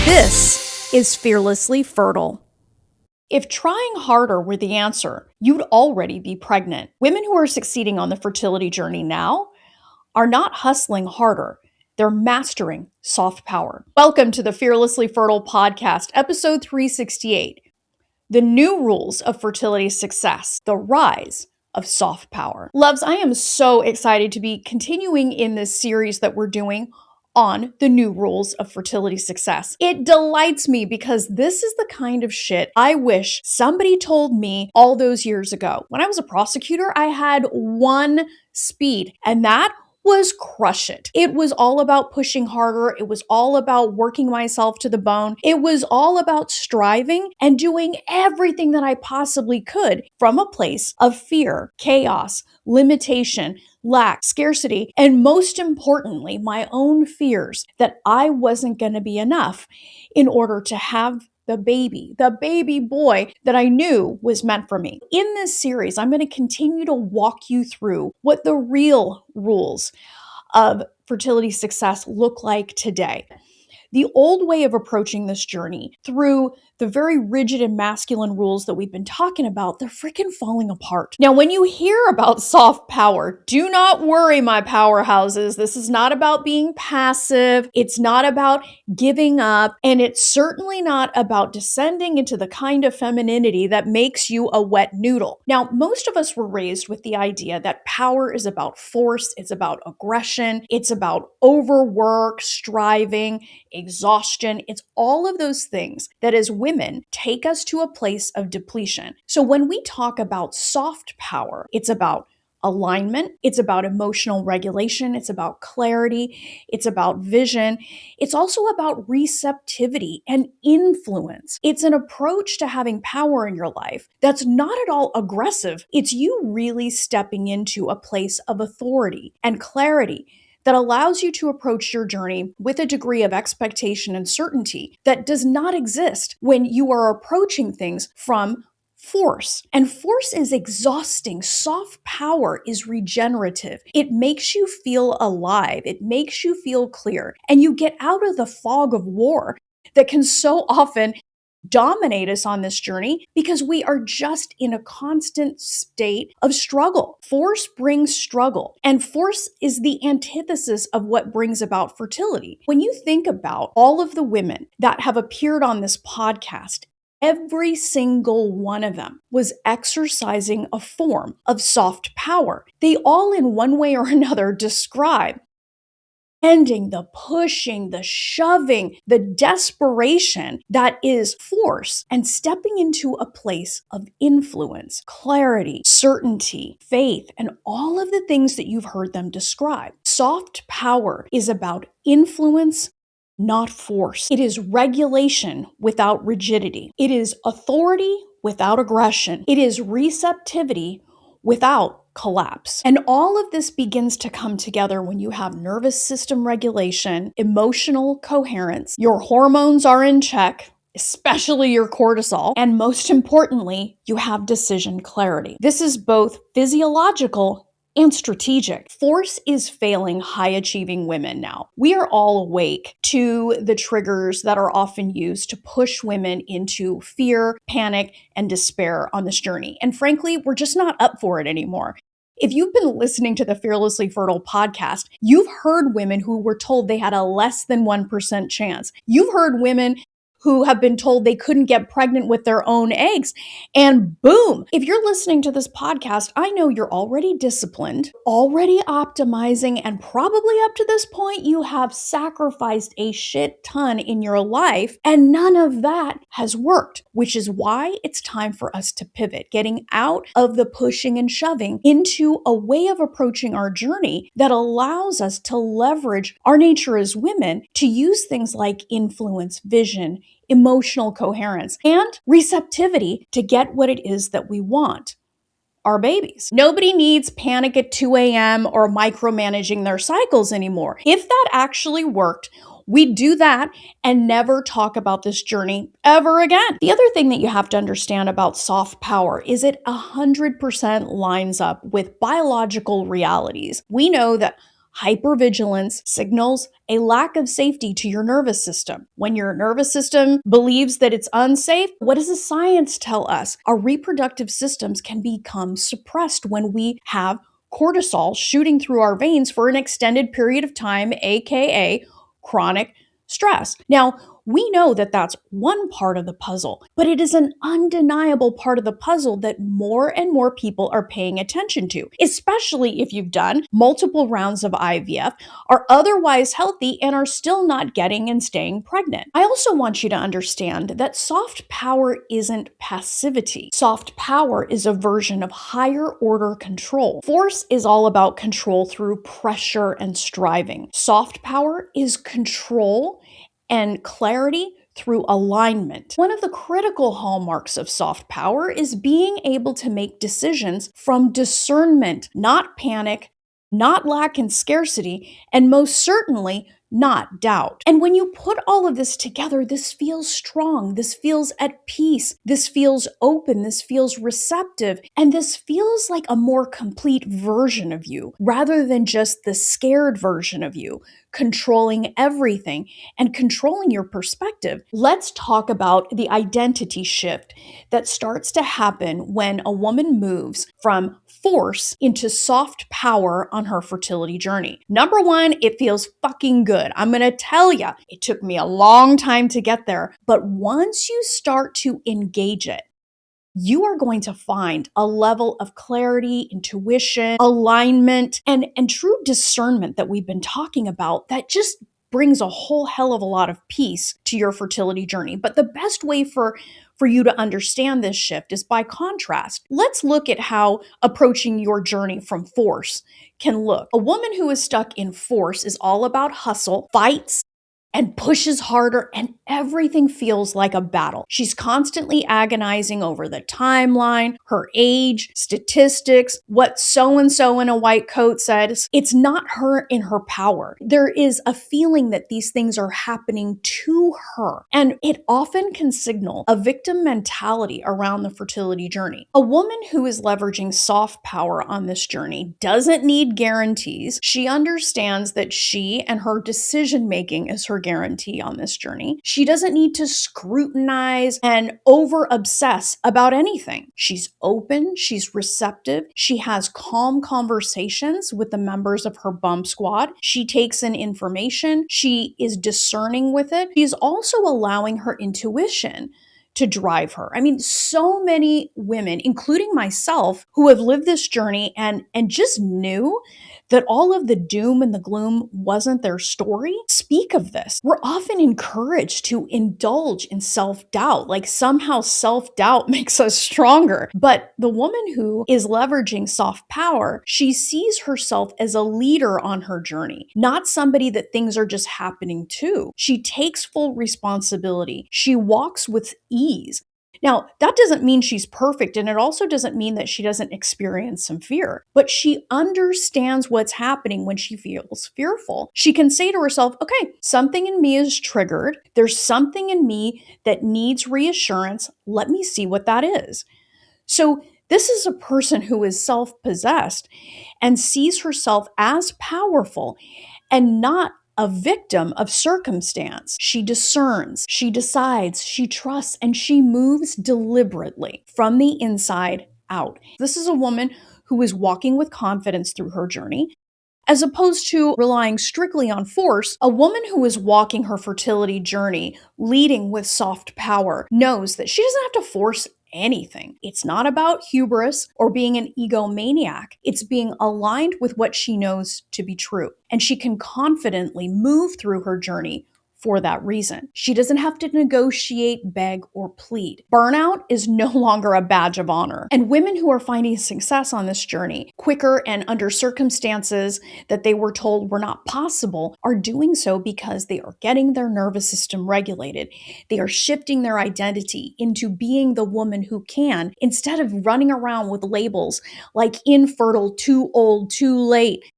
This is Fearlessly Fertile. If trying harder were the answer, you'd already be pregnant. Women who are succeeding on the fertility journey now are not hustling harder. They're mastering soft power. Welcome to the Fearlessly Fertile podcast, episode 368. The new rules of fertility success, the rise of soft power. Loves, I am so excited to be continuing in this series that we're doing on the new rules of fertility success. It delights me because this is the kind of shit I wish somebody told me all those years ago. When I was a prosecutor, I had one speed, and that was crush it. It was all about pushing harder. It was all about working myself to the bone. It was all about striving and doing everything that I possibly could from a place of fear, chaos, limitation, lack, scarcity, and most importantly, my own fears that I wasn't going to be enough in order to have the baby boy that I knew was meant for me. In this series, I'm going to continue to walk you through what the real rules of fertility success look like today. The old way of approaching this journey through the very rigid and masculine rules that we've been talking about, they're freaking falling apart. Now, when you hear about soft power, do not worry, my powerhouses. This is not about being passive. It's not about giving up. And it's certainly not about descending into the kind of femininity that makes you a wet noodle. Now, most of us were raised with the idea that power is about force. It's about aggression. It's about overwork, striving, exhaustion. It's all of those things that as women take us to a place of depletion. So when we talk about soft power, it's about alignment, it's about emotional regulation, it's about clarity, it's about vision, it's also about receptivity and influence. It's an approach to having power in your life that's not at all aggressive. It's you really stepping into a place of authority and clarity that allows you to approach your journey with a degree of expectation and certainty that does not exist when you are approaching things from force. And force is exhausting. Soft power is regenerative. It makes you feel alive. It makes you feel clear. And you get out of the fog of war that can so often dominate us on this journey because we are just in a constant state of struggle. Force brings struggle, and force is the antithesis of what brings about fertility. When you think about all of the women that have appeared on this podcast, every single one of them was exercising a form of soft power. They all, in one way or another, describe ending the pushing, the shoving, the desperation that is force and stepping into a place of influence, clarity, certainty, faith, and all of the things that you've heard them describe. Soft power is about influence, not force. It is regulation without rigidity. It is authority without aggression. It is receptivity without collapse. And all of this begins to come together when you have nervous system regulation, emotional coherence, your hormones are in check, especially your cortisol, and most importantly, you have decision clarity. This is both physiological and strategic. Force is failing high-achieving women now. We are all awake to the triggers that are often used to push women into fear, panic, and despair on this journey. And frankly, we're just not up for it anymore. If you've been listening to the Fearlessly Fertile podcast, you've heard women who were told they had a less than 1% chance. You've heard women who have been told they couldn't get pregnant with their own eggs. And boom, if you're listening to this podcast, I know you're already disciplined, already optimizing, and probably up to this point, you have sacrificed a shit ton in your life, and none of that has worked, which is why it's time for us to pivot, getting out of the pushing and shoving into a way of approaching our journey that allows us to leverage our nature as women to use things like influence, vision, emotional coherence, and receptivity to get what it is that we want. Our babies. Nobody needs panic at 2 a.m. or micromanaging their cycles anymore. If that actually worked, we'd do that and never talk about this journey ever again. The other thing that you have to understand about soft power is it 100% lines up with biological realities. We know that Hypervigilance signals a lack of safety to your nervous system. When your nervous system believes that it's unsafe, what does the science tell us? Our reproductive systems can become suppressed when we have cortisol shooting through our veins for an extended period of time, aka chronic stress. Now, we know that that's one part of the puzzle, but it is an undeniable part of the puzzle that more and more people are paying attention to, especially if you've done multiple rounds of IVF, are otherwise healthy, and are still not getting and staying pregnant. I also want you to understand that soft power isn't passivity. Soft power is a version of higher order control. Force is all about control through pressure and striving. Soft power is control and clarity through alignment. One of the critical hallmarks of soft power is being able to make decisions from discernment, not panic, not lack and scarcity, and most certainly not doubt. And when you put all of this together, this feels strong, this feels at peace, this feels open, this feels receptive, and this feels like a more complete version of you rather than just the scared version of you, controlling everything and controlling your perspective. Let's talk about the identity shift that starts to happen when a woman moves from force into soft power on her fertility journey. Number one, it feels fucking good. I'm gonna tell you, it took me a long time to get there, but once you start to engage it, you are going to find a level of clarity, intuition, alignment, and true discernment that we've been talking about that just brings a whole hell of a lot of peace to your fertility journey. But the best way for you to understand this shift is by contrast. Let's look at how approaching your journey from force can look. A woman who is stuck in force is all about hustle, fights, and pushes harder, and everything feels like a battle. She's constantly agonizing over the timeline, her age, statistics, what so-and-so in a white coat says. It's not her in her power. There is a feeling that these things are happening to her, and it often can signal a victim mentality around the fertility journey. A woman who is leveraging soft power on this journey doesn't need guarantees. She understands that she and her decision-making is her guarantee on this journey. She doesn't need to scrutinize and over obsess about anything. She's open, she's receptive, she has calm conversations with the members of her bump squad. She takes in information, she is discerning with it. She's also allowing her intuition to drive her. I mean, so many women, including myself, who have lived this journey and just knew that all of the doom and the gloom wasn't their story, speak of this. We're often encouraged to indulge in self-doubt, like somehow self-doubt makes us stronger. But the woman who is leveraging soft power, she sees herself as a leader on her journey, not somebody that things are just happening to. She takes full responsibility. She walks with ease. Now, that doesn't mean she's perfect, and it also doesn't mean that she doesn't experience some fear, but she understands what's happening when she feels fearful. She can say to herself, okay, something in me is triggered. There's something in me that needs reassurance. Let me see what that is. So this is a person who is self-possessed and sees herself as powerful and not a victim of circumstance. She discerns, she decides, she trusts, and she moves deliberately from the inside out. This is a woman who is walking with confidence through her journey. As opposed to relying strictly on force, a woman who is walking her fertility journey, leading with soft power, knows that she doesn't have to force anything. It's not about hubris or being an egomaniac. It's being aligned with what she knows to be true. And she can confidently move through her journey for that reason. She doesn't have to negotiate, beg, or plead. Burnout is no longer a badge of honor. And women who are finding success on this journey quicker and under circumstances that they were told were not possible are doing so because they are getting their nervous system regulated. They are shifting their identity into being the woman who can, instead of running around with labels like infertile, too old, too late,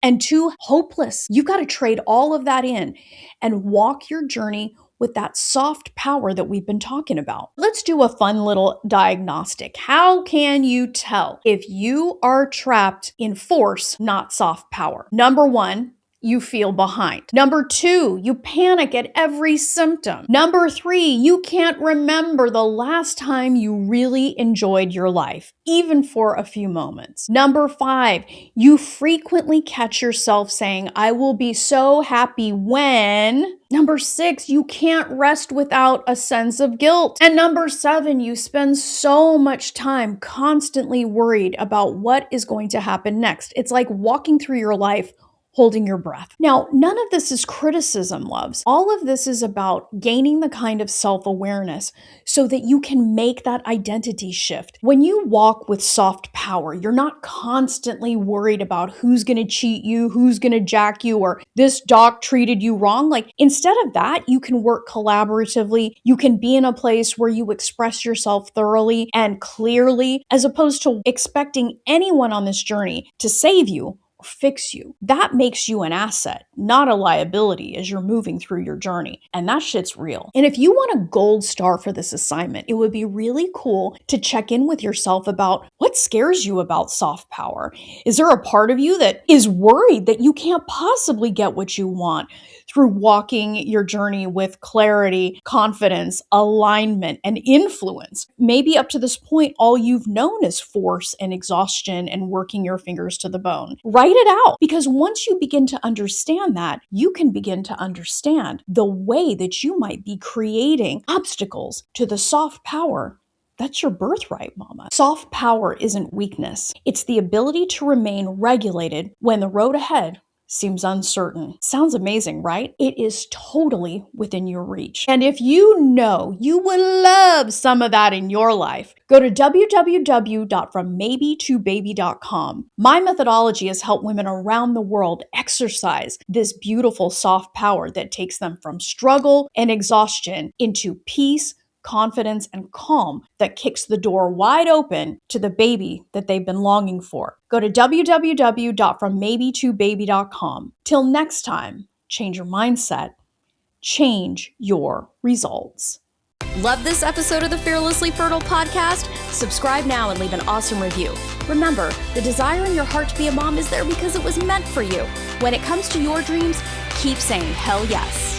and too hopeless. You've got to trade all of that in and walk your journey with that soft power that we've been talking about. Let's do a fun little diagnostic. How can you tell if you are trapped in force, not soft power? Number one, you feel behind. Number two, you panic at every symptom. Number three, you can't remember the last time you really enjoyed your life, even for a few moments. Number five, you frequently catch yourself saying, I will be so happy when. Number six, you can't rest without a sense of guilt. And number seven, you spend so much time constantly worried about what is going to happen next. It's like walking through your life holding your breath. Now, none of this is criticism, loves. All of this is about gaining the kind of self-awareness so that you can make that identity shift. When you walk with soft power, you're not constantly worried about who's going to cheat you, who's going to jack you, or this doc treated you wrong. Like, instead of that, you can work collaboratively. You can be in a place where you express yourself thoroughly and clearly, as opposed to expecting anyone on this journey to save you or fix you. That makes you an asset, not a liability as you're moving through your journey. And that shit's real. And if you want a gold star for this assignment, it would be really cool to check in with yourself about what scares you about soft power. Is there a part of you that is worried that you can't possibly get what you want through walking your journey with clarity, confidence, alignment, and influence? Maybe up to this point, all you've known is force and exhaustion and working your fingers to the bone. Write it out, because once you begin to understand that, you can begin to understand the way that you might be creating obstacles to the soft power. That's your birthright, mama. Soft power isn't weakness. It's the ability to remain regulated when the road ahead seems uncertain. Sounds amazing, right? It is totally within your reach. And if you know you would love some of that in your life, go to www.frommaybe2baby.com. My methodology has helped women around the world exercise this beautiful soft power that takes them from struggle and exhaustion into peace, confidence, and calm that kicks the door wide open to the baby that they've been longing for. Go to www.frommaybe2baby.com. Till next time, change your mindset, change your results. Love this episode of the Fearlessly Fertile podcast? Subscribe now and leave an awesome review. Remember, the desire in your heart to be a mom is there because it was meant for you. When it comes to your dreams, keep saying hell yes.